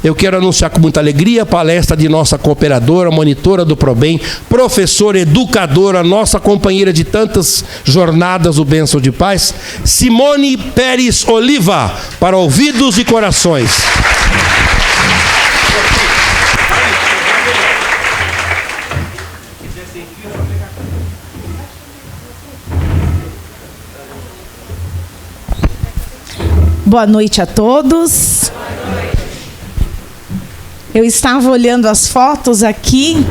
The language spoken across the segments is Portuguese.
Eu quero anunciar com muita alegria a palestra de nossa cooperadora, monitora do ProBem, professora, educadora, nossa companheira de tantas jornadas, o Bênção de Paz, Simone Pérez Oliva, para ouvidos e corações. Boa noite a todos. Eu estava olhando as fotos aqui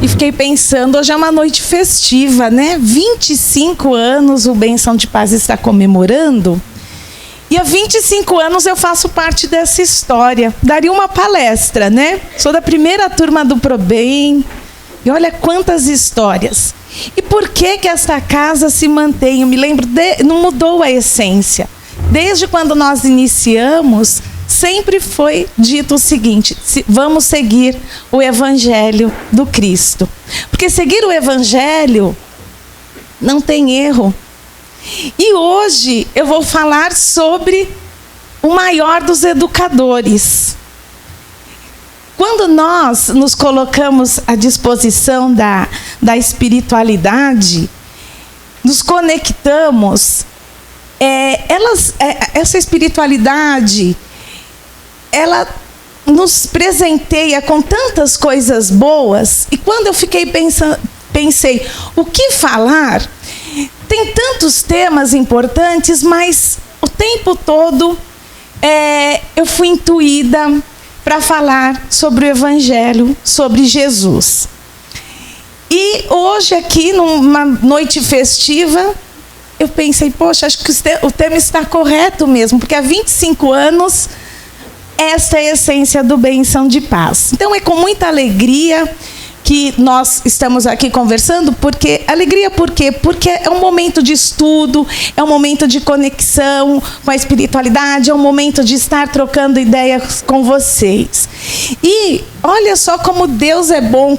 e fiquei pensando, hoje é uma noite festiva, né? 25 anos o Bênção de Paz está comemorando. E há 25 anos eu faço parte dessa história. Daria uma palestra, né? Sou da primeira turma do ProBem. E olha quantas histórias. E por que esta casa se mantém? Eu me lembro, não mudou a essência. Desde quando nós iniciamos, sempre foi dito o seguinte: vamos seguir o Evangelho do Cristo. Porque seguir o Evangelho não tem erro. E hoje eu vou falar sobre o maior dos educadores. Quando nós nos colocamos à disposição da espiritualidade, nos conectamos, essa espiritualidade, ela nos presenteia com tantas coisas boas. E quando eu pensei, o que falar? Tem tantos temas importantes, mas o tempo todo eu fui intuída para falar sobre o Evangelho, sobre Jesus. E hoje aqui, numa noite festiva, eu pensei, poxa, acho que o tema está correto mesmo, porque há 25 anos esta é a essência do Bênção de Paz. Então é com muita alegria que nós estamos aqui conversando, alegria por quê? Porque é um momento de estudo, é um momento de conexão com a espiritualidade, é um momento de estar trocando ideias com vocês. E olha só como Deus é bom,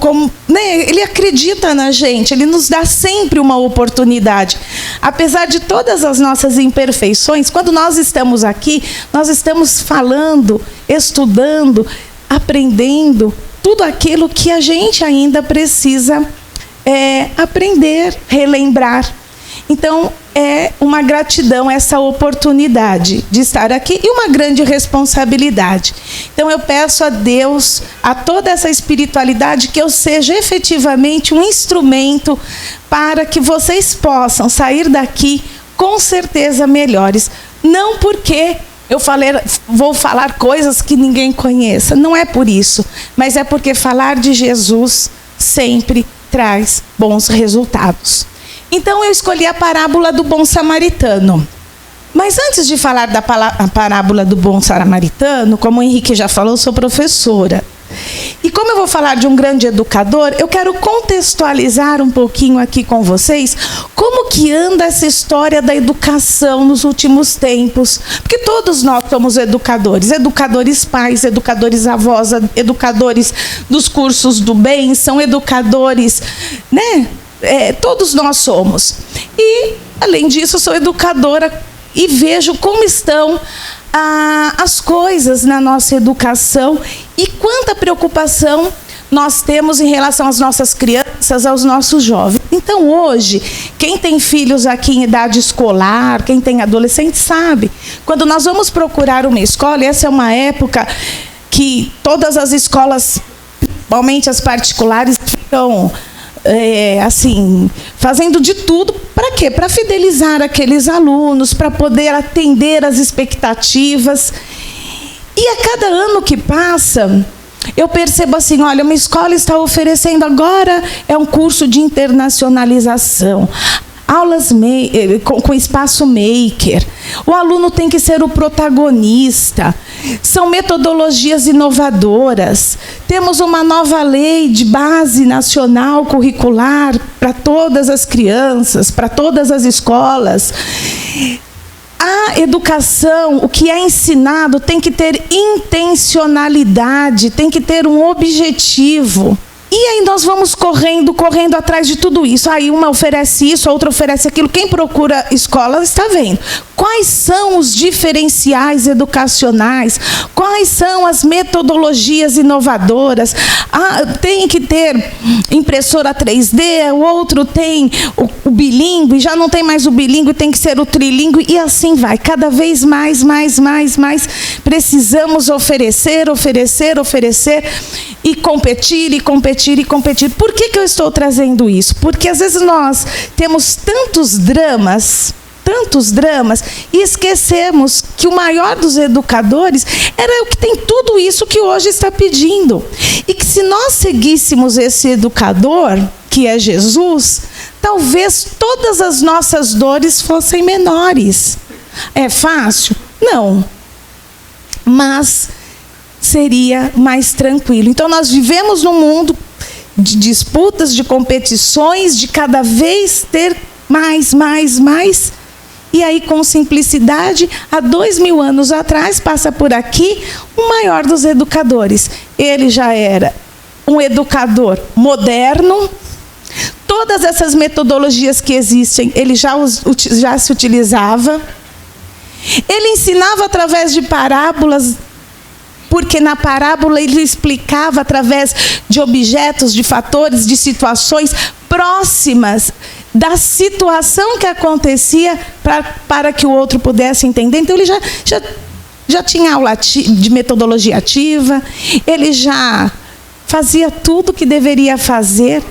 né? Ele acredita na gente, Ele nos dá sempre uma oportunidade. Apesar de todas as nossas imperfeições, quando nós estamos aqui, nós estamos falando, estudando, aprendendo, tudo aquilo que a gente ainda precisa aprender, relembrar. Então, é uma gratidão essa oportunidade de estar aqui e uma grande responsabilidade. Então, eu peço a Deus, a toda essa espiritualidade, que eu seja efetivamente um instrumento para que vocês possam sair daqui com certeza melhores. Não porque vou falar coisas que ninguém conheça. Não é por isso. Mas é porque falar de Jesus sempre traz bons resultados. Então eu escolhi a parábola do bom samaritano. Mas antes de falar da parábola do bom samaritano, como o Henrique já falou, eu sou professora. E como eu vou falar de um grande educador, eu quero contextualizar um pouquinho aqui com vocês como que anda essa história da educação nos últimos tempos. Porque todos nós somos educadores pais, educadores avós, educadores dos cursos do bem, são educadores, né? Todos nós somos. E, além disso, sou educadora e vejo como estão as coisas na nossa educação e quanta preocupação nós temos em relação às nossas crianças, aos nossos jovens. Então, hoje, quem tem filhos aqui em idade escolar, quem tem adolescente, sabe. Quando nós vamos procurar uma escola, essa é uma época que todas as escolas, principalmente as particulares, ficam fazendo de tudo. Para quê? Para fidelizar aqueles alunos, para poder atender às expectativas. E a cada ano que passa, eu percebo assim, olha, uma escola está oferecendo agora um curso de internacionalização, aulas com espaço maker. O aluno tem que ser o protagonista. São metodologias inovadoras. Temos uma nova lei de base nacional curricular para todas as crianças, para todas as escolas. A educação, o que é ensinado, tem que ter intencionalidade, tem que ter um objetivo. E aí nós vamos correndo atrás de tudo isso. Aí uma oferece isso, a outra oferece aquilo. Quem procura escola está vendo. Quais são os diferenciais educacionais? Quais são as metodologias inovadoras? Tem que ter impressora 3D, o outro tem o bilíngue, já não tem mais o bilíngue, tem que ser o trilíngue, e assim vai. Cada vez mais precisamos oferecer e competir. Por que eu estou trazendo isso? Porque às vezes nós temos tantos dramas, e esquecemos que o maior dos educadores era o que tem tudo isso que hoje está pedindo. E que se nós seguíssemos esse educador, que é Jesus, talvez todas as nossas dores fossem menores. É fácil? Não. Mas seria mais tranquilo. Então nós vivemos num mundo de disputas, de competições, de cada vez ter mais. E aí, com simplicidade, há 2000 anos atrás, passa por aqui o maior dos educadores. Ele já era um educador moderno. Todas essas metodologias que existem, ele já se utilizava. Ele ensinava através de parábolas, porque na parábola ele explicava através de objetos, de fatores, de situações próximas da situação que acontecia para que o outro pudesse entender. Então ele já tinha aula de metodologia ativa, ele já fazia tudo o que deveria fazer,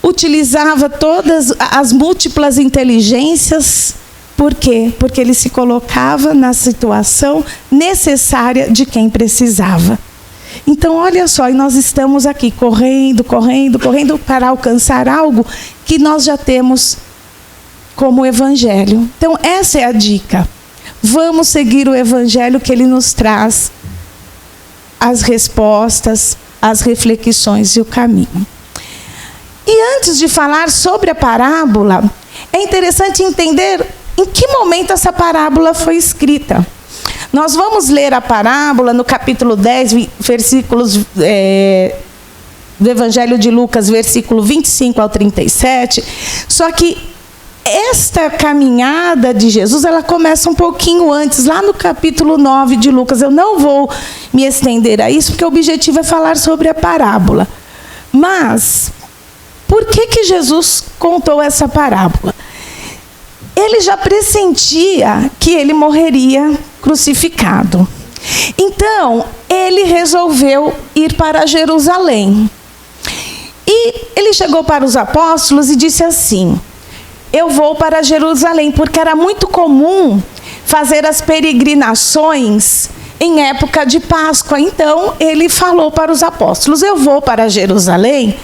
utilizava todas as múltiplas inteligências. Por quê? Porque ele se colocava na situação necessária de quem precisava. Então, olha só, e nós estamos aqui correndo para alcançar algo que nós já temos como evangelho. Então, essa é a dica. Vamos seguir o evangelho que ele nos traz, as respostas, as reflexões e o caminho. E antes de falar sobre a parábola, é interessante entender em que momento essa parábola foi escrita. Nós vamos ler a parábola no capítulo 10, versículos do Evangelho de Lucas, versículo 25 ao 37. Só que esta caminhada de Jesus, ela começa um pouquinho antes, lá no capítulo 9 de Lucas. Eu não vou me estender a isso, porque o objetivo é falar sobre a parábola. Mas, por que Jesus contou essa parábola? Ele já pressentia que ele morreria crucificado. Então, ele resolveu ir para Jerusalém. E ele chegou para os apóstolos e disse assim: eu vou para Jerusalém, porque era muito comum fazer as peregrinações em época de Páscoa. Então, ele falou para os apóstolos: eu vou para Jerusalém,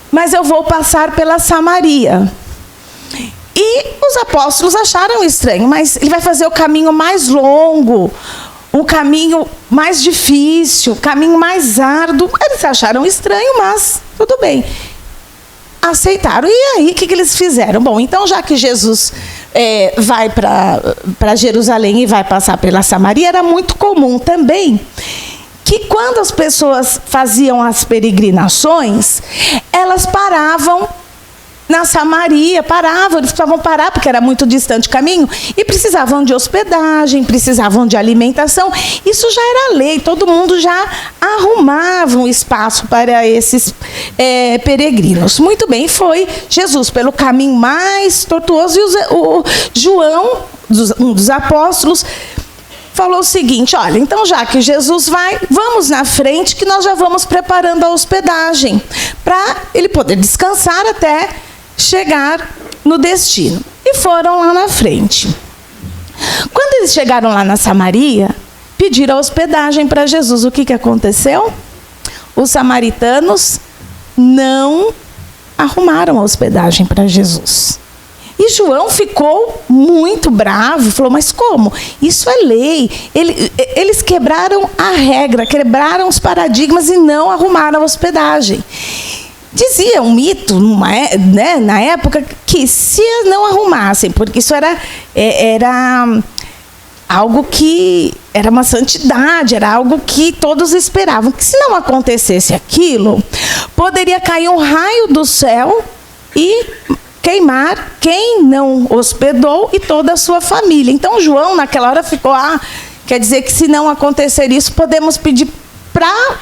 mas eu vou passar pela Samaria. E os apóstolos acharam estranho, mas ele vai fazer o caminho mais longo, um caminho mais difícil, um caminho mais árduo. Eles acharam estranho, mas tudo bem. Aceitaram. E aí, o que eles fizeram? Bom, então, já que Jesus vai para Jerusalém e vai passar pela Samaria, era muito comum também que quando as pessoas faziam as peregrinações, elas paravam na Samaria, eles precisavam parar, porque era muito distante o caminho, e precisavam de hospedagem, precisavam de alimentação. Isso já era lei, todo mundo já arrumava um espaço para esses peregrinos. Muito bem, foi Jesus pelo caminho mais tortuoso, e o João, um dos apóstolos, falou o seguinte: olha, então já que Jesus vai, vamos na frente, que nós já vamos preparando a hospedagem, para ele poder descansar até chegar no destino. E foram lá na frente. Quando eles chegaram lá na Samaria, pediram hospedagem para Jesus. O que aconteceu? Os samaritanos não arrumaram a hospedagem para Jesus. E João ficou muito bravo, falou: mas como? Isso é lei. Eles quebraram a regra, quebraram os paradigmas e não arrumaram a hospedagem. Dizia um mito, na época, que se não arrumassem, porque isso era algo que era uma santidade, era algo que todos esperavam. Que se não acontecesse aquilo, poderia cair um raio do céu e queimar quem não hospedou e toda a sua família. Então João naquela hora ficou, quer dizer que se não acontecer isso, podemos pedir para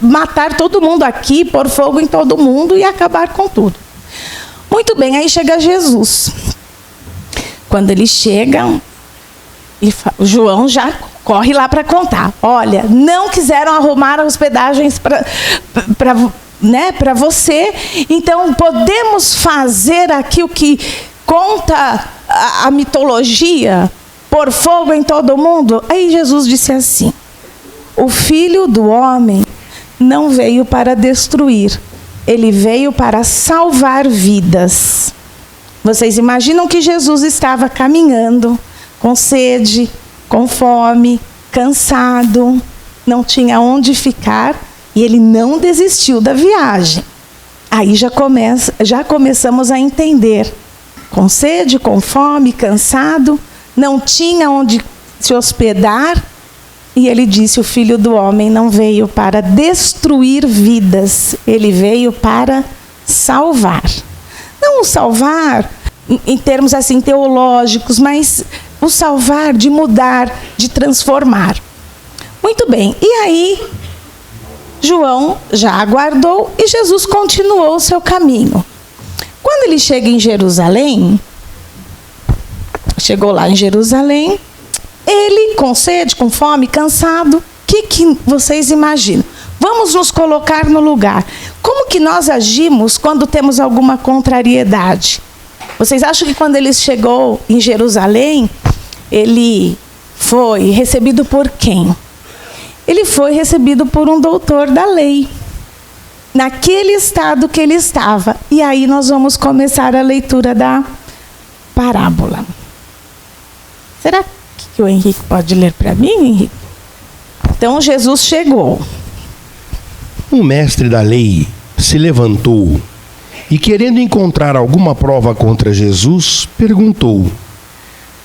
matar todo mundo aqui, pôr fogo em todo mundo e acabar com tudo. Muito bem, aí chega Jesus. Quando ele chega, o João já corre lá para contar. Olha, não quiseram arrumar hospedagens para você, então podemos fazer aqui o que conta a mitologia, pôr fogo em todo mundo? Aí Jesus disse assim: o Filho do Homem não veio para destruir, ele veio para salvar vidas. Vocês imaginam que Jesus estava caminhando, com sede, com fome, cansado, não tinha onde ficar, e ele não desistiu da viagem. Aí já começamos a entender. Com sede, com fome, cansado, não tinha onde se hospedar, e ele disse: o Filho do Homem não veio para destruir vidas, ele veio para salvar. Não o salvar em termos assim teológicos, mas o salvar de mudar, de transformar. Muito bem, e aí João já aguardou e Jesus continuou o seu caminho. Quando ele chega em Jerusalém, chegou lá em Jerusalém, ele com sede, com fome, cansado, o que vocês imaginam? Vamos nos colocar no lugar. Como que nós agimos quando temos alguma contrariedade? Vocês acham que quando ele chegou em Jerusalém, ele foi recebido por quem? Ele foi recebido por um doutor da lei, naquele estado que ele estava. E aí nós vamos começar a leitura da parábola. Será que o Henrique pode ler para mim, Henrique? Então Jesus chegou. Um mestre da lei se levantou e, querendo encontrar alguma prova contra Jesus, perguntou: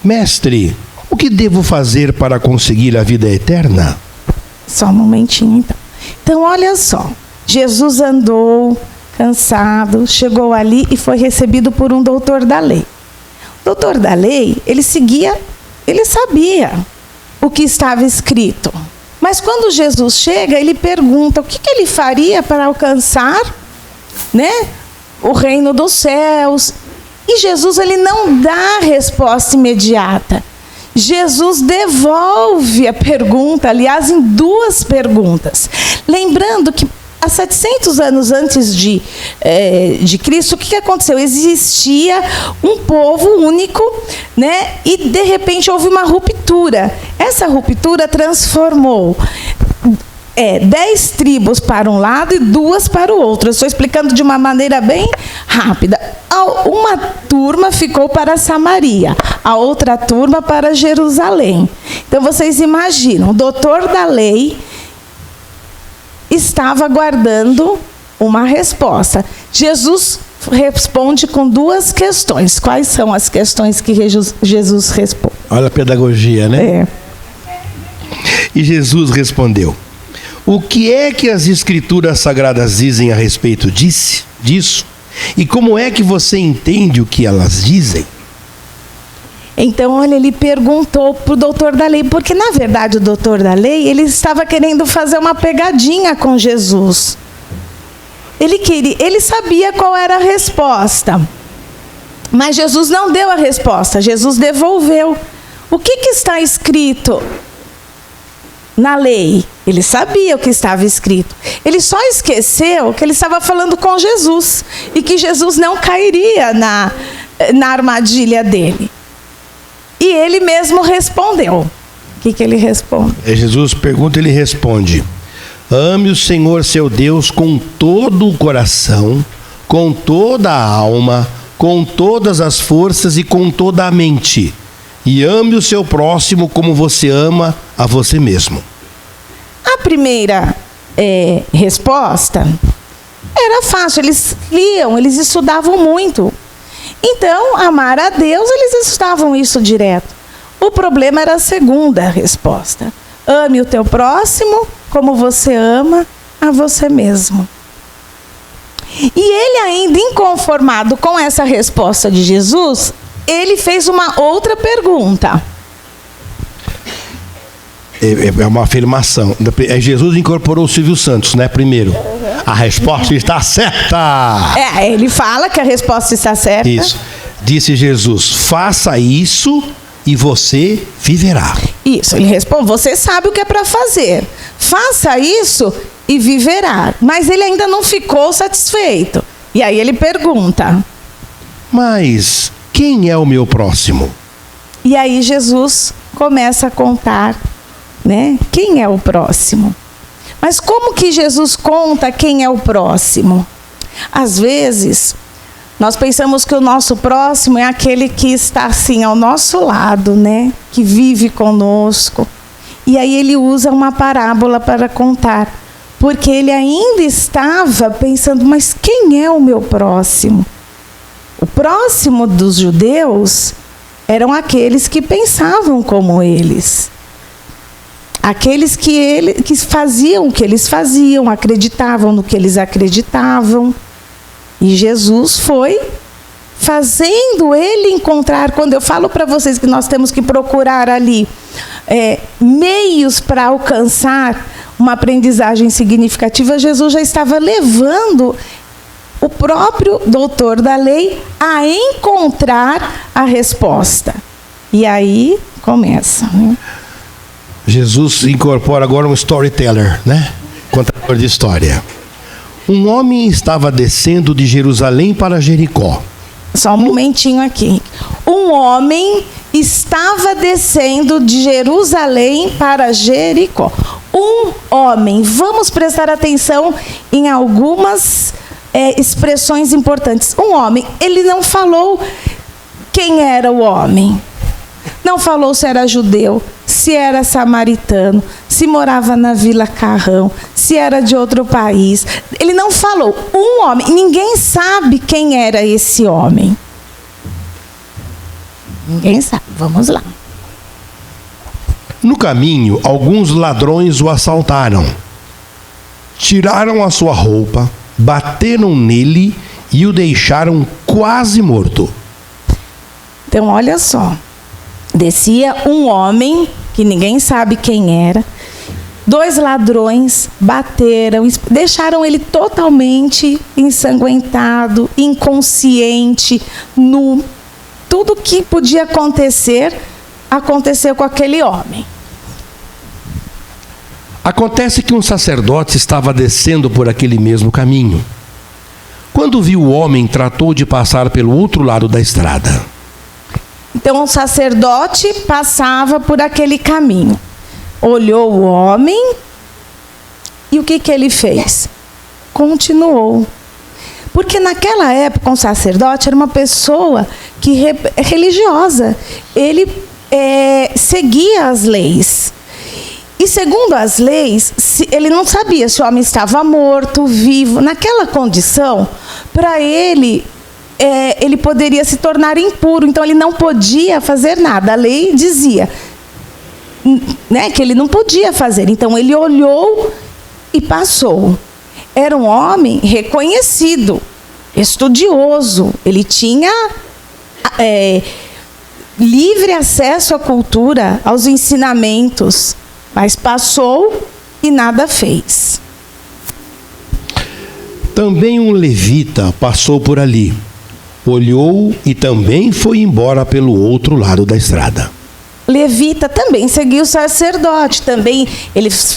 Mestre, o que devo fazer para conseguir a vida eterna? Só um momentinho, então. Então, olha só. Jesus andou, cansado, chegou ali e foi recebido por um doutor da lei. O doutor da lei, ele sabia o que estava escrito. Mas quando Jesus chega, ele pergunta o que ele faria para alcançar, o reino dos céus. E Jesus, ele não dá resposta imediata. Jesus devolve a pergunta, aliás, em duas perguntas. Lembrando que há 700 anos antes de Cristo, o que aconteceu? Existia um povo único, e de repente houve uma ruptura. Essa ruptura transformou 10 tribos para um lado e 2 para o outro. Eu estou explicando de uma maneira bem rápida. Uma turma ficou para Samaria, a outra turma para Jerusalém. Então vocês imaginam, o doutor da lei estava aguardando uma resposta. Jesus responde com 2 questões. Quais são as questões que Jesus responde? Olha a pedagogia, né? E Jesus respondeu: o que é que as Escrituras Sagradas dizem a respeito disso? E como é que você entende o que elas dizem? Então, olha, ele perguntou para o doutor da lei, porque na verdade o doutor da lei, ele estava querendo fazer uma pegadinha com Jesus. Ele sabia qual era a resposta, mas Jesus não deu a resposta, Jesus devolveu. O que está escrito na lei? Ele sabia o que estava escrito. Ele só esqueceu que ele estava falando com Jesus e que Jesus não cairia na armadilha dele. E ele mesmo respondeu. O que ele responde? Jesus pergunta, ele responde: ame o Senhor seu Deus com todo o coração, com toda a alma, com todas as forças e com toda a mente. E ame o seu próximo como você ama a você mesmo. A primeira resposta era fácil. Eles liam, eles estudavam muito. Então, amar a Deus, eles estudavam isso direto. O problema era a segunda resposta. Ame o teu próximo como você ama a você mesmo. E ele ainda inconformado com essa resposta de Jesus, ele fez uma outra pergunta. É uma afirmação. Jesus incorporou o Silvio Santos, né? Primeiro. A resposta está certa. Ele fala que a resposta está certa. Isso. Disse Jesus, faça isso e você viverá. Isso, ele responde, você sabe o que é para fazer. Faça isso e viverá. Mas ele ainda não ficou satisfeito. E aí ele pergunta. Mas quem é o meu próximo? E aí Jesus começa a contar, né? Quem é o próximo? Mas como que Jesus conta quem é o próximo? Às vezes, nós pensamos que o nosso próximo é aquele que está assim ao nosso lado, né? Que vive conosco. E aí ele usa uma parábola para contar. Porque ele ainda estava pensando, mas quem é o meu próximo? O próximo dos judeus eram aqueles que pensavam como eles. Aqueles que faziam o que eles faziam, acreditavam no que eles acreditavam. E Jesus foi fazendo ele encontrar, quando eu falo para vocês que nós temos que procurar ali meios para alcançar uma aprendizagem significativa, Jesus já estava levando o próprio doutor da lei a encontrar a resposta. E aí começa, né? Jesus incorpora agora um storyteller, né? Contador de história. Um homem estava descendo de Jerusalém para Jericó. Só um momentinho aqui. Um homem estava descendo de Jerusalém para Jericó. Um homem. Vamos prestar atenção em algumas expressões importantes. Um homem. Ele não falou quem era o homem. Não falou se era judeu, se era samaritano, se morava na Vila Carrão, se era de outro país. Ele não falou. Um homem. Ninguém sabe quem era esse homem. Ninguém sabe. Vamos lá. No caminho, alguns ladrões o assaltaram. Tiraram a sua roupa, bateram nele e o deixaram quase morto. Então, olha só. Descia um homem, que ninguém sabe quem era. 2 ladrões bateram, deixaram ele totalmente ensanguentado, inconsciente, nu. Tudo que podia acontecer, aconteceu com aquele homem. Acontece que um sacerdote estava descendo por aquele mesmo caminho. Quando viu o homem, tratou de passar pelo outro lado da estrada. Então, o sacerdote passava por aquele caminho. Olhou o homem e o que ele fez? Continuou. Porque naquela época, um sacerdote era uma pessoa religiosa. Ele seguia as leis. E segundo as leis, ele não sabia se o homem estava morto, vivo. Naquela condição, para ele... ele poderia se tornar impuro, então ele não podia fazer nada. A lei dizia, né, que ele não podia fazer. Então ele olhou e passou. Era um homem reconhecido, estudioso. Ele tinha livre acesso à cultura, aos ensinamentos, mas passou e nada fez. Também um levita passou por ali. Olhou e também foi embora pelo outro lado da estrada. Levita também seguia o sacerdote, também eles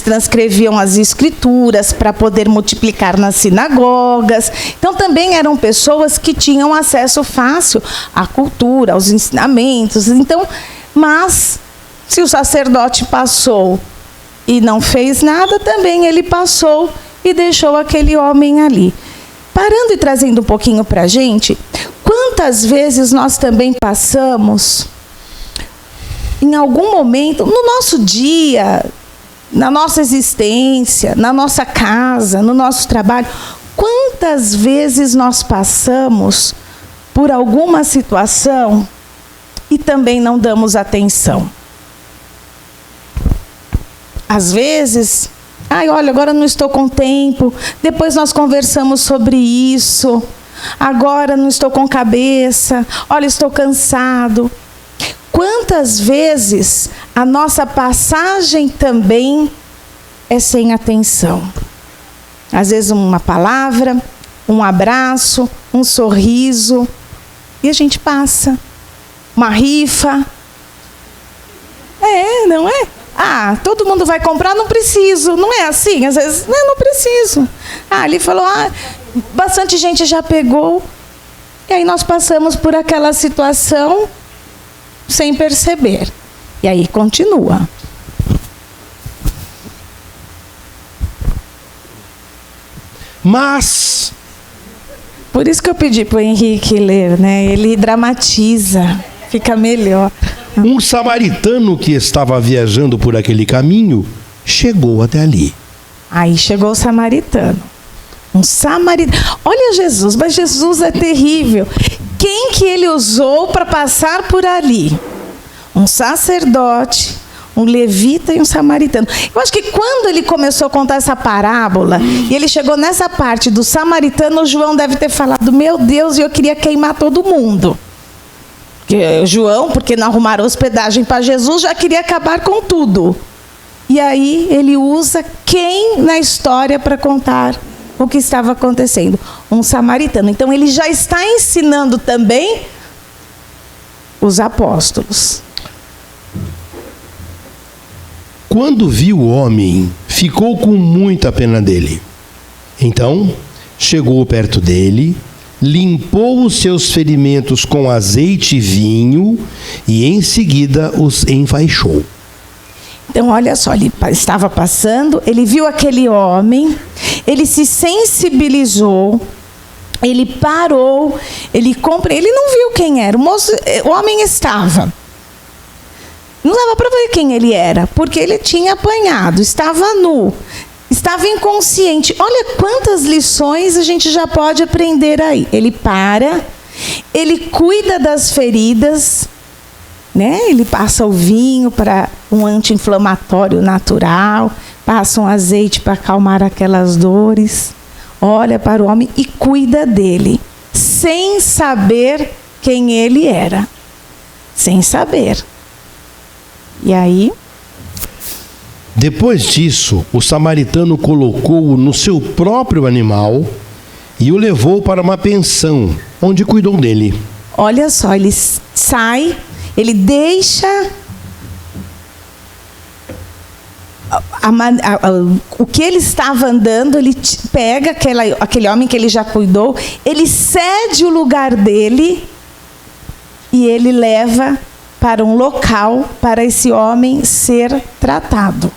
transcreviam as escrituras para poder multiplicar nas sinagogas. Então também eram pessoas que tinham acesso fácil à cultura, aos ensinamentos. Então, mas se o sacerdote passou e não fez nada, também ele passou e deixou aquele homem ali. Parando e trazendo um pouquinho para a gente, quantas vezes nós também passamos, em algum momento, no nosso dia, na nossa existência, na nossa casa, no nosso trabalho, quantas vezes nós passamos por alguma situação e também não damos atenção. Às vezes, olha, agora não estou com tempo, depois nós conversamos sobre isso, agora não estou com cabeça, olha, estou cansado. Quantas vezes a nossa passagem também é sem atenção? Às vezes uma palavra, um abraço, um sorriso, e a gente passa. Uma rifa. Não é? Todo mundo vai comprar, não preciso. Não é assim? Às vezes, não preciso. Ali falou, bastante gente já pegou. E aí nós passamos por aquela situação sem perceber. E aí continua. Mas... Por isso que eu pedi para o Henrique ler, né? Ele dramatiza, fica melhor. Um samaritano que estava viajando por aquele caminho chegou até ali. Aí chegou o samaritano. Um samaritano. Olha Jesus, mas Jesus é terrível. Quem que ele usou para passar por ali? Um sacerdote, um levita e um samaritano. Eu acho que quando ele começou a contar essa parábola, e ele chegou nessa parte do samaritano, o João deve ter falado, meu Deus, eu queria queimar todo mundo. Porque João, porque não arrumaram hospedagem para Jesus, já queria acabar com tudo. E aí ele usa quem na história para contar o que estava acontecendo? Um samaritano. Então ele já está ensinando também os apóstolos. Quando viu o homem, ficou com muita pena dele. Então, chegou perto dele, limpou os seus ferimentos com azeite e vinho e em seguida os enfaixou. Então, olha só, ele estava passando, ele viu aquele homem, ele se sensibilizou, ele parou, ele não viu quem era, o homem estava. Não dava para ver quem ele era, porque ele tinha apanhado, estava nu, estava inconsciente. Olha quantas lições a gente já pode aprender aí. Ele para, ele cuida das feridas, né? Ele passa o vinho para um anti-inflamatório natural, passa um azeite para acalmar aquelas dores, olha para o homem e cuida dele, sem saber quem ele era, sem saber. E aí? Depois disso, o samaritano colocou-o no seu próprio animal e o levou para uma pensão, onde cuidou dele. Olha só, ele sai, ele deixa o que ele estava andando, ele pega aquele homem que ele já cuidou, ele cede o lugar dele e ele leva para um local para esse homem ser tratado.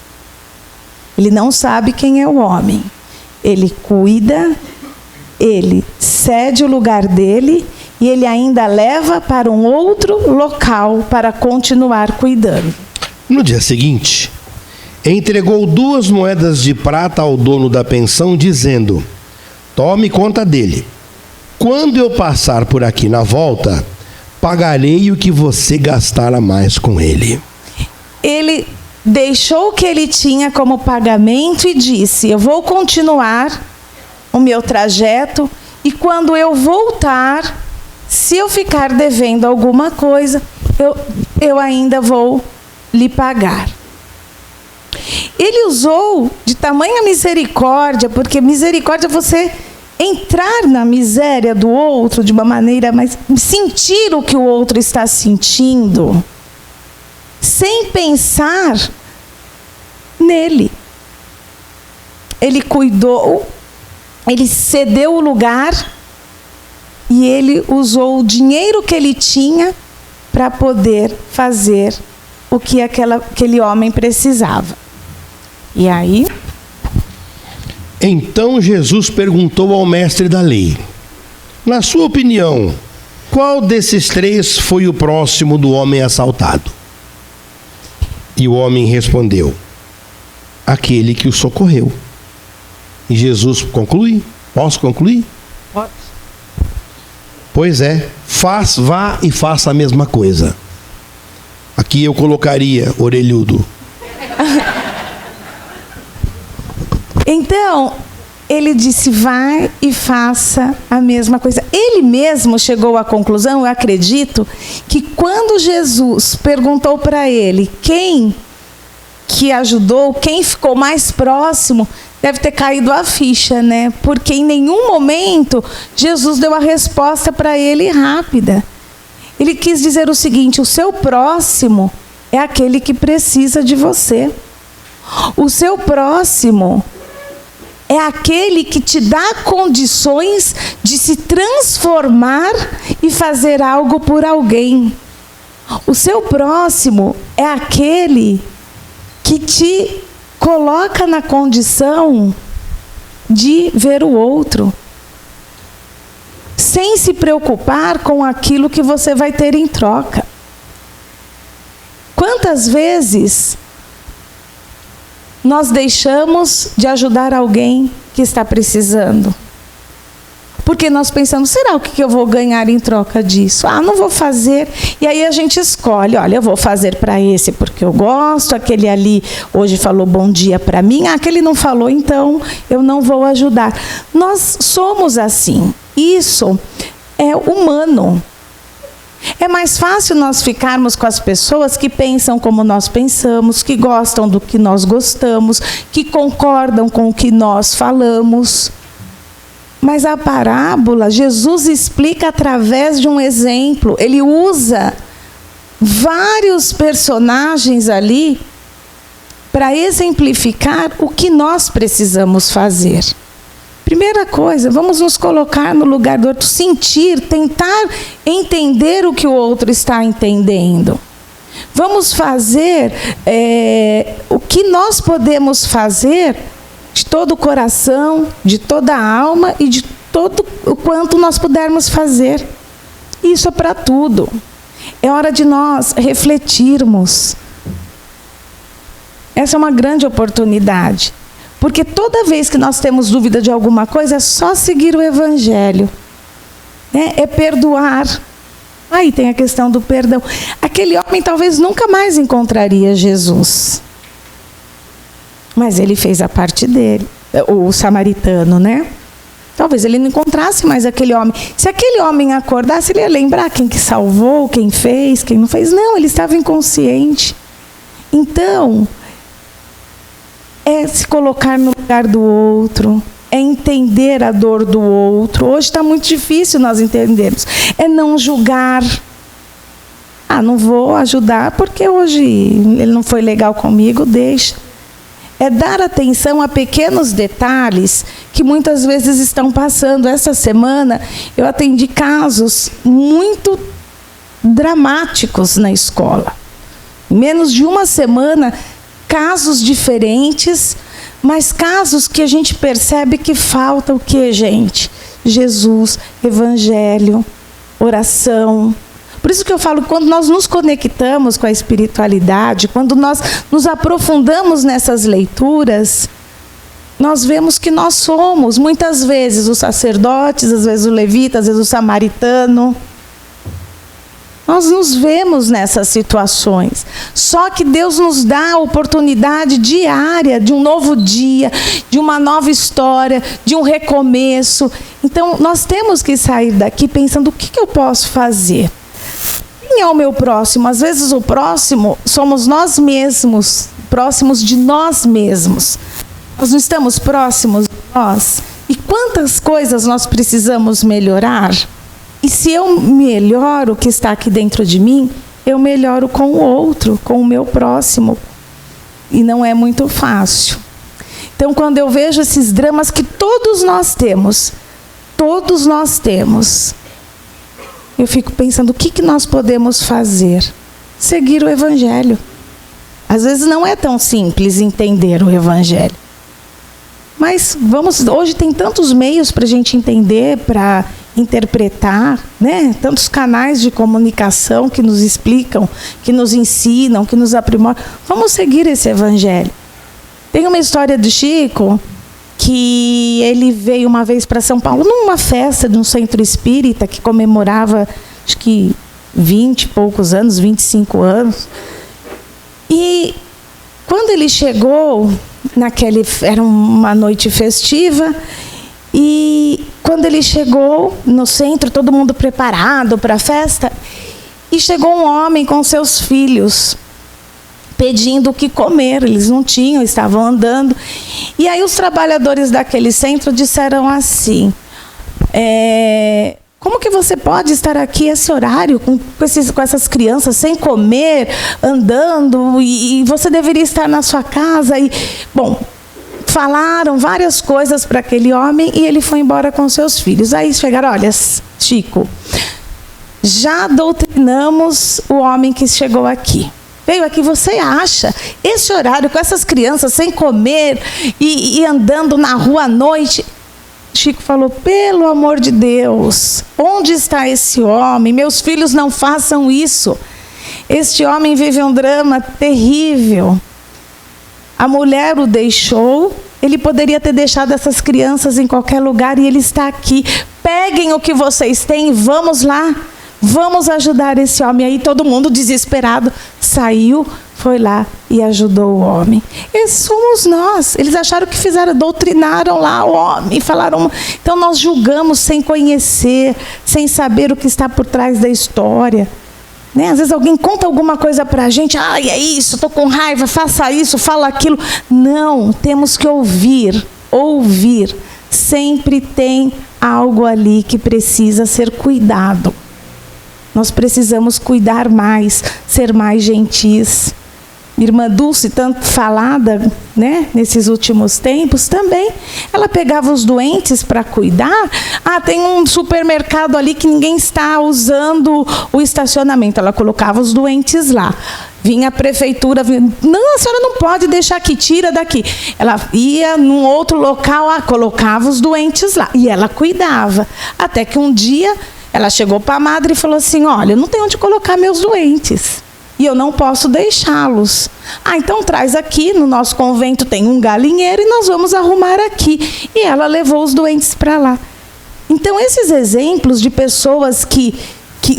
Ele não sabe quem é o homem. Ele cuida, ele cede o lugar dele e ele ainda leva para um outro local para continuar cuidando. No dia seguinte, entregou 2 moedas de prata ao dono da pensão, dizendo: tome conta dele. Quando eu passar por aqui na volta, pagarei o que você gastar a mais com ele. Ele deixou o que ele tinha como pagamento e disse: eu vou continuar o meu trajeto e quando eu voltar, se eu ficar devendo alguma coisa, eu ainda vou lhe pagar. Ele usou de tamanha misericórdia, porque misericórdia é você entrar na miséria do outro de uma maneira mais... sentir o que o outro está sentindo, sem pensar nele. Ele cuidou, ele cedeu o lugar e ele usou o dinheiro que ele tinha para poder fazer o que aquele homem precisava. E aí... Então Jesus perguntou ao mestre da lei: na sua opinião, qual desses 3 foi o próximo do homem assaltado? E o homem respondeu: aquele que o socorreu. E Jesus conclui: posso concluir? Pode. Pois é, vá e faça a mesma coisa. Aqui eu colocaria orelhudo. Então, ele disse, vai e faça a mesma coisa. Ele mesmo chegou à conclusão, eu acredito, que quando Jesus perguntou para ele quem que ajudou, quem ficou mais próximo, deve ter caído a ficha, né? Porque em nenhum momento Jesus deu a resposta para ele rápida. Ele quis dizer o seguinte, o seu próximo é aquele que precisa de você. O seu próximo é aquele que te dá condições de se transformar e fazer algo por alguém. O seu próximo é aquele que te coloca na condição de ver o outro, sem se preocupar com aquilo que você vai ter em troca. Quantas vezes nós deixamos de ajudar alguém que está precisando? Porque nós pensamos, será o que eu vou ganhar em troca disso? Ah, não vou fazer. E aí a gente escolhe, olha, eu vou fazer para esse porque eu gosto, aquele ali hoje falou bom dia para mim, aquele não falou, então eu não vou ajudar. Nós somos assim. Isso é humano. É mais fácil nós ficarmos com as pessoas que pensam como nós pensamos, que gostam do que nós gostamos, que concordam com o que nós falamos. Mas a parábola, Jesus explica através de um exemplo. Ele usa vários personagens ali para exemplificar o que nós precisamos fazer. Primeira coisa, vamos nos colocar no lugar do outro, sentir, tentar entender o que o outro está entendendo. Vamos fazer o que nós podemos fazer de todo o coração, de toda a alma e de todo o quanto nós pudermos fazer. Isso é para tudo. É hora de nós refletirmos. Essa é uma grande oportunidade. Porque toda vez que nós temos dúvida de alguma coisa, é só seguir o Evangelho. É perdoar. Aí tem a questão do perdão. Aquele homem talvez nunca mais encontraria Jesus. Mas ele fez a parte dele, o samaritano, né? Talvez ele não encontrasse mais aquele homem. Se aquele homem acordasse, ele ia lembrar quem que salvou, quem fez, quem não fez. Não, ele estava inconsciente. Então, é se colocar no lugar do outro, é entender a dor do outro. Hoje está muito difícil nós entendermos. É não julgar. Ah, não vou ajudar porque hoje ele não foi legal comigo, deixa. É dar atenção a pequenos detalhes que muitas vezes estão passando. Essa semana eu atendi casos muito dramáticos na escola. Em menos de uma semana, casos diferentes, mas casos que a gente percebe que falta o quê, gente? Jesus, Evangelho, oração. Por isso que eu falo, quando nós nos conectamos com a espiritualidade, quando nós nos aprofundamos nessas leituras, nós vemos que nós somos, muitas vezes, os sacerdotes, às vezes o levita, às vezes o samaritano. Nós nos vemos nessas situações. Só que Deus nos dá a oportunidade diária de um novo dia, de uma nova história, de um recomeço. Então, nós temos que sair daqui pensando, o que eu posso fazer? Quem é o meu próximo? Às vezes o próximo somos nós mesmos, próximos de nós mesmos. Nós não estamos próximos de nós? E quantas coisas nós precisamos melhorar? E se eu melhoro o que está aqui dentro de mim, eu melhoro com o outro, com o meu próximo. E não é muito fácil. Então, quando eu vejo esses dramas que todos nós temos, eu fico pensando, o que nós podemos fazer? Seguir o Evangelho. Às vezes não é tão simples entender o Evangelho. Mas hoje tem tantos meios para a gente entender, para interpretar, né? Tantos canais de comunicação que nos explicam, que nos ensinam, que nos aprimoram. Vamos seguir esse Evangelho. Tem uma história do Chico, que ele veio uma vez para São Paulo, numa festa de um centro espírita que comemorava, acho que 20 e poucos anos, 25 anos. E quando ele chegou, era uma noite festiva, e quando ele chegou no centro, todo mundo preparado para a festa, e chegou um homem com seus filhos, pedindo o que comer. Eles não tinham, estavam andando. E aí os trabalhadores daquele centro disseram assim: como que você pode estar aqui esse horário com essas crianças sem comer, andando, e você deveria estar na sua casa? E, bom, falaram várias coisas para aquele homem e ele foi embora com seus filhos. Aí chegaram: olha, Chico, já doutrinamos o homem que chegou aqui. Veio aqui, você acha esse horário com essas crianças sem comer e andando na rua à noite? Chico falou: pelo amor de Deus, onde está esse homem? Meus filhos não façam isso. Este homem vive um drama terrível. A mulher o deixou, ele poderia ter deixado essas crianças em qualquer lugar e ele está aqui. Peguem o que vocês têm e vamos lá. Vamos ajudar esse homem. Aí todo mundo desesperado saiu, foi lá e ajudou o homem. Esses somos nós. Eles acharam que fizeram, doutrinaram lá o homem, falaram. Então nós julgamos sem conhecer, sem saber o que está por trás da história. Né? Às vezes alguém conta alguma coisa para a gente: ai, é isso, estou com raiva, faça isso, fala aquilo. Não, temos que ouvir. Ouvir. Sempre tem algo ali que precisa ser cuidado. Nós precisamos cuidar mais, ser mais gentis. Irmã Dulce, tanto falada, né, nesses últimos tempos, também. Ela pegava os doentes para cuidar. Tem um supermercado ali que ninguém está usando o estacionamento. Ela colocava os doentes lá. Vinha a prefeitura, não, a senhora não pode deixar aqui, tira daqui. Ela ia num outro local, colocava os doentes lá. E ela cuidava. Até que um dia ela chegou para a madre e falou assim: olha, eu não tenho onde colocar meus doentes. E eu não posso deixá-los. Então traz aqui, no nosso convento tem um galinheiro e nós vamos arrumar aqui. E ela levou os doentes para lá. Então esses exemplos de pessoas que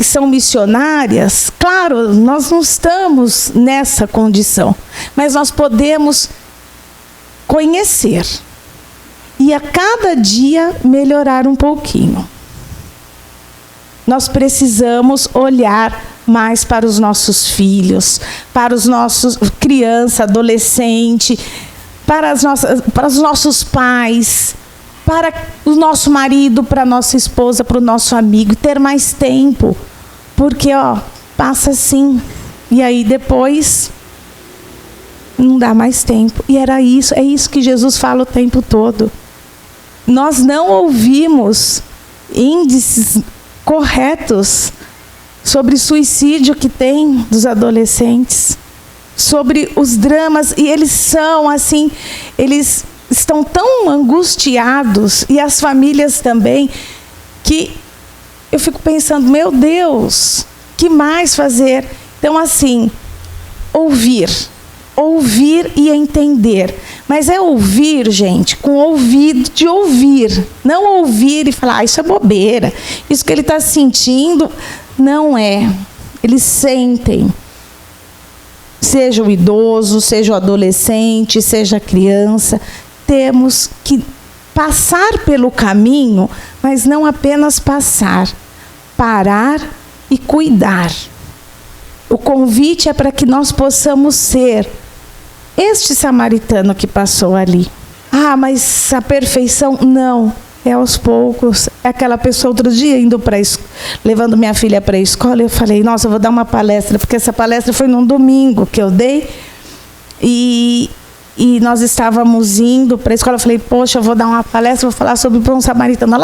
são missionárias, claro, nós não estamos nessa condição, mas nós podemos conhecer e a cada dia melhorar um pouquinho. Nós precisamos olhar mais para os nossos filhos, para os nossos criança, adolescente, para os nossos pais, para o nosso marido, para a nossa esposa, para o nosso amigo, ter mais tempo. Porque, passa assim. E aí depois não dá mais tempo. E é isso que Jesus fala o tempo todo. Nós não ouvimos índices corretos sobre suicídio que tem dos adolescentes, sobre os dramas, e eles são assim, eles estão tão angustiados, e as famílias também, que eu fico pensando: meu Deus, que mais fazer? Então assim, ouvir e entender. Mas é ouvir, gente, com ouvido de ouvir. Não ouvir e falar: isso é bobeira. Isso que ele está sentindo, não é. Eles sentem. Seja o idoso, seja o adolescente, seja a criança. Temos que passar pelo caminho, mas não apenas passar. Parar e cuidar. O convite é para que nós possamos ser este samaritano que passou ali. Mas a perfeição? Não. É aos poucos. É aquela pessoa, outro dia, levando minha filha para a escola, eu falei: nossa, eu vou dar uma palestra, porque essa palestra foi num domingo que eu dei, e nós estávamos indo para a escola. Eu falei: poxa, eu vou dar uma palestra, vou falar sobre o bom samaritano.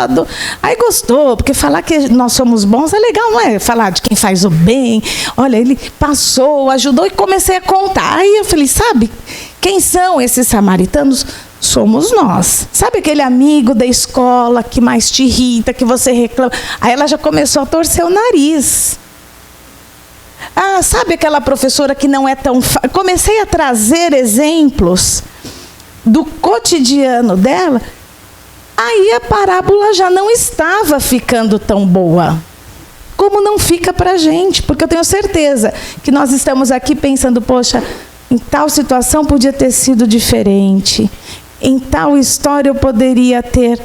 Aí gostou, porque falar que nós somos bons é legal, não é? Falar de quem faz o bem. Olha, ele passou, ajudou, e comecei a contar. Aí eu falei: sabe quem são esses samaritanos? Somos nós. Sabe aquele amigo da escola que mais te irrita, que você reclama? Aí ela já começou a torcer o nariz. Sabe aquela professora que não é tão... Comecei a trazer exemplos do cotidiano dela. Aí a parábola já não estava ficando tão boa. como não fica para a gente, porque eu tenho certeza que nós estamos aqui pensando, poxa, em tal situação podia ter sido diferente, em tal história eu poderia ter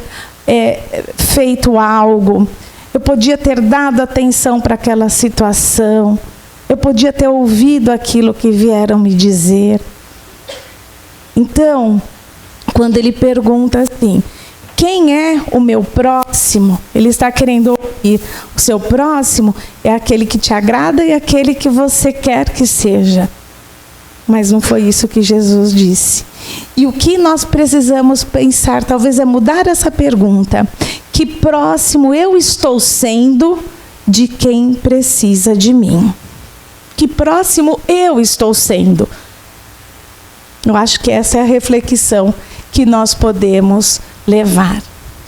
feito algo, eu podia ter dado atenção para aquela situação, eu podia ter ouvido aquilo que vieram me dizer. Então, quando ele pergunta assim, quem é o meu próximo? Ele está querendo ouvir. O seu próximo é aquele que te agrada e aquele que você quer que seja. Mas não foi isso que Jesus disse. E o que nós precisamos pensar, talvez, é mudar essa pergunta. Que próximo eu estou sendo de quem precisa de mim? Que próximo eu estou sendo? Eu acho que essa é a reflexão que nós podemos levar.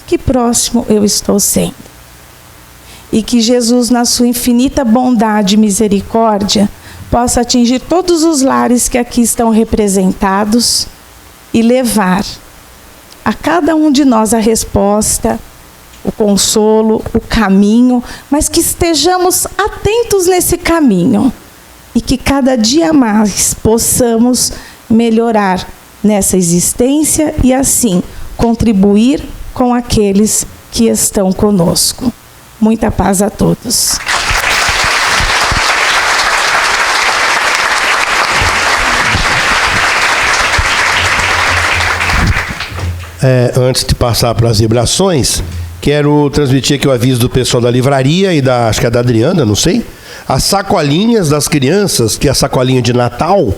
Que próximo eu estou sendo? E que Jesus, na sua infinita bondade e misericórdia, possa atingir todos os lares que aqui estão representados e levar a cada um de nós a resposta, o consolo, o caminho, mas que estejamos atentos nesse caminho e que cada dia mais possamos melhorar nessa existência e assim contribuir com aqueles que estão conosco. Muita paz a todos. Antes de passar para as vibrações, quero transmitir aqui o aviso do pessoal da livraria e acho que é da Adriana, não sei. As sacolinhas das crianças, que é a sacolinha de Natal.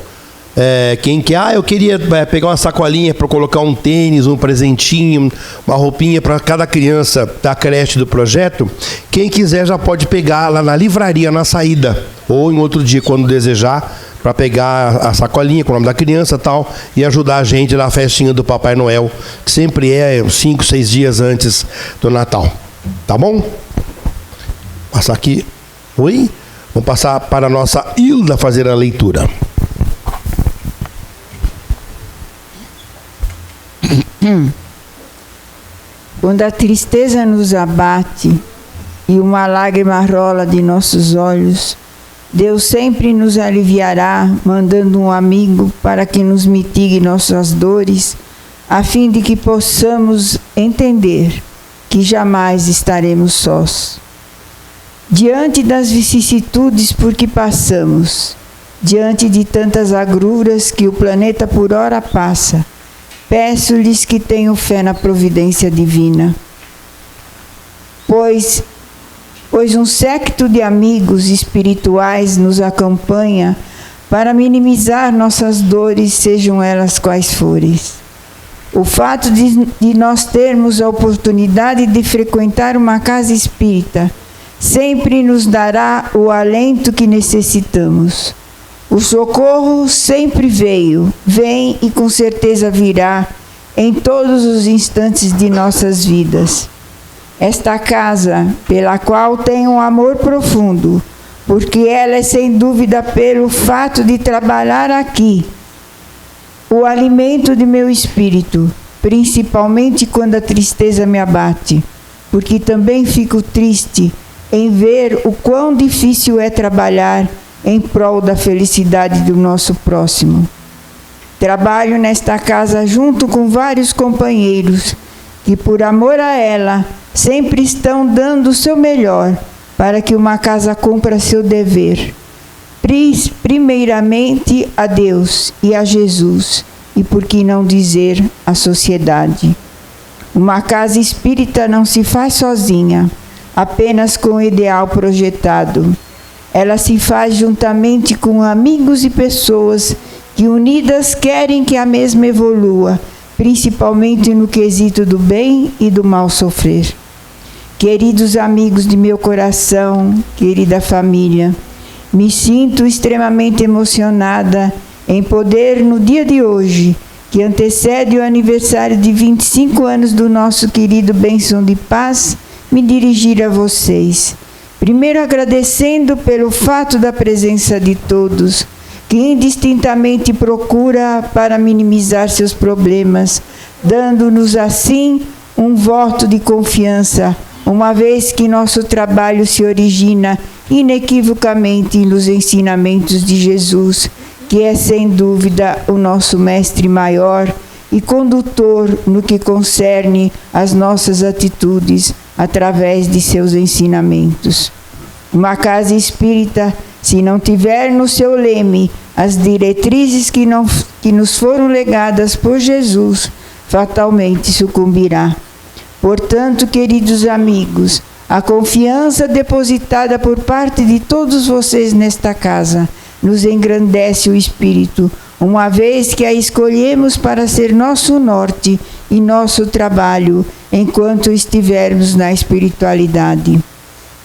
Quem quer, eu queria pegar uma sacolinha para colocar um tênis, um presentinho, uma roupinha para cada criança da creche do projeto. Quem quiser já pode pegar lá na livraria, na saída, ou em outro dia, quando desejar, para pegar a sacolinha com o nome da criança e tal, e ajudar a gente na festinha do Papai Noel, que sempre é 5, 6 dias antes do Natal. Tá bom? Passar aqui. Oi? Vamos passar para a nossa Hilda fazer a leitura. Quando a tristeza nos abate e uma lágrima rola de nossos olhos, Deus sempre nos aliviará, mandando um amigo para que nos mitigue nossas dores, a fim de que possamos entender que jamais estaremos sós. Diante das vicissitudes por que passamos, diante de tantas agruras que o planeta por ora passa, peço-lhes que tenham fé na providência divina. Pois um séquito de amigos espirituais nos acompanha para minimizar nossas dores, sejam elas quais forem. O fato de nós termos a oportunidade de frequentar uma casa espírita sempre nos dará o alento que necessitamos. O socorro sempre vem e com certeza virá em todos os instantes de nossas vidas. Esta casa, pela qual tenho um amor profundo, porque ela é sem dúvida pelo fato de trabalhar aqui, o alimento de meu espírito, principalmente quando a tristeza me abate, porque também fico triste em ver o quão difícil é trabalhar em prol da felicidade do nosso próximo. Trabalho nesta casa junto com vários companheiros que, por amor a ela, sempre estão dando o seu melhor para que uma casa cumpra seu dever. Primeiramente a Deus e a Jesus, e por que não dizer a sociedade. Uma casa espírita não se faz sozinha, apenas com o ideal projetado. Ela se faz juntamente com amigos e pessoas que unidas querem que a mesma evolua, principalmente no quesito do bem e do mal sofrer. Queridos amigos de meu coração, querida família, me sinto extremamente emocionada em poder, no dia de hoje, que antecede o aniversário de 25 anos do nosso querido Bênção de Paz, me dirigir a vocês. Primeiro agradecendo pelo fato da presença de todos, que indistintamente procura para minimizar seus problemas, dando-nos assim um voto de confiança uma vez que nosso trabalho se origina inequivocamente nos ensinamentos de Jesus, que é sem dúvida o nosso mestre maior e condutor no que concerne às nossas atitudes através de seus ensinamentos. Uma casa espírita, se não tiver no seu leme as diretrizes que nos foram legadas por Jesus, fatalmente sucumbirá. Portanto, queridos amigos, a confiança depositada por parte de todos vocês nesta casa nos engrandece o espírito, uma vez que a escolhemos para ser nosso norte e nosso trabalho enquanto estivermos na espiritualidade.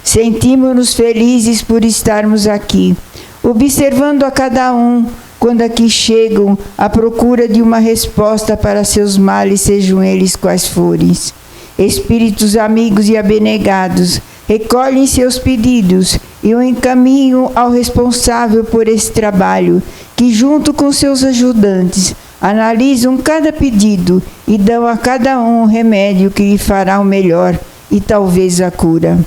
Sentimos-nos felizes por estarmos aqui, observando a cada um quando aqui chegam à procura de uma resposta para seus males, sejam eles quais forem. Espíritos amigos e abnegados recolhem seus pedidos e o encaminham ao responsável por esse trabalho, que junto com seus ajudantes analisam cada pedido e dão a cada um remédio que lhe fará o melhor e talvez a cura.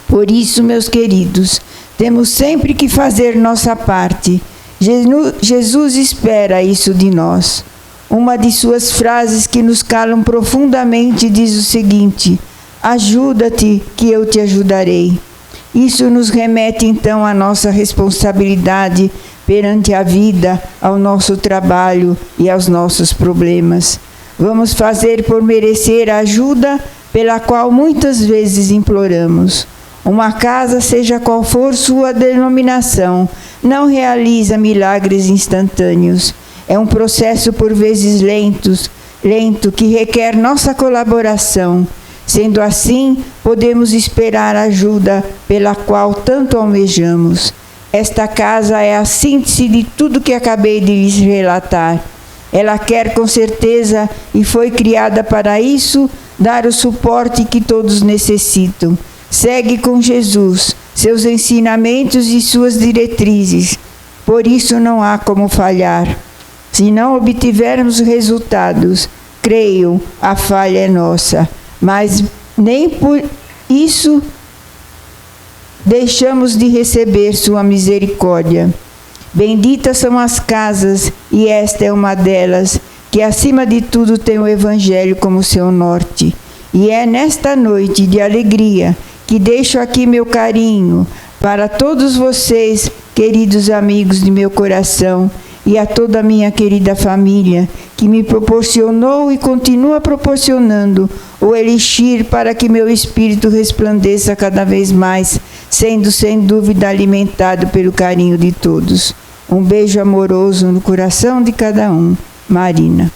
Por isso, meus queridos, temos sempre que fazer nossa parte. Jesus espera isso de nós. Uma de suas frases que nos calam profundamente diz o seguinte: ajuda-te que eu te ajudarei. Isso nos remete então à nossa responsabilidade perante a vida, ao nosso trabalho e aos nossos problemas. Vamos fazer por merecer a ajuda pela qual muitas vezes imploramos. Uma casa, seja qual for sua denominação, não realiza milagres instantâneos. É um processo por vezes lento, que requer nossa colaboração. Sendo assim, podemos esperar a ajuda pela qual tanto almejamos. Esta casa é a síntese de tudo que acabei de lhes relatar. Ela quer com certeza, e foi criada para isso, dar o suporte que todos necessitam. Segue com Jesus, seus ensinamentos e suas diretrizes. Por isso não há como falhar. Se não obtivermos resultados, creiam, a falha é nossa. Mas nem por isso deixamos de receber sua misericórdia. Benditas são as casas, e esta é uma delas, que acima de tudo tem o Evangelho como seu norte. E é nesta noite de alegria que deixo aqui meu carinho para todos vocês, queridos amigos de meu coração, e a toda a minha querida família, que me proporcionou e continua proporcionando o elixir para que meu espírito resplandeça cada vez mais, sendo sem dúvida alimentado pelo carinho de todos. Um beijo amoroso no coração de cada um. Marina.